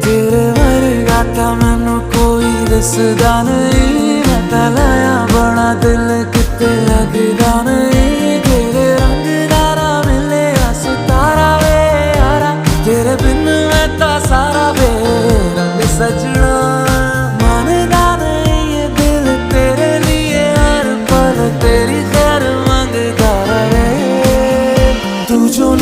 तेरे वर्गा ता मैनू कोई दसदा नहीं, मैं ता लाया बड़ा दिल किते लगदा नहीं। तेरे रंग दारा मिले सितारा वे यारा, तेरे बिन मैं ता सारा बेरंग सजना। मानदा नहीं ये दिल तेरे लिए हर पल तेरी खैर मांगदा रहे, तू जो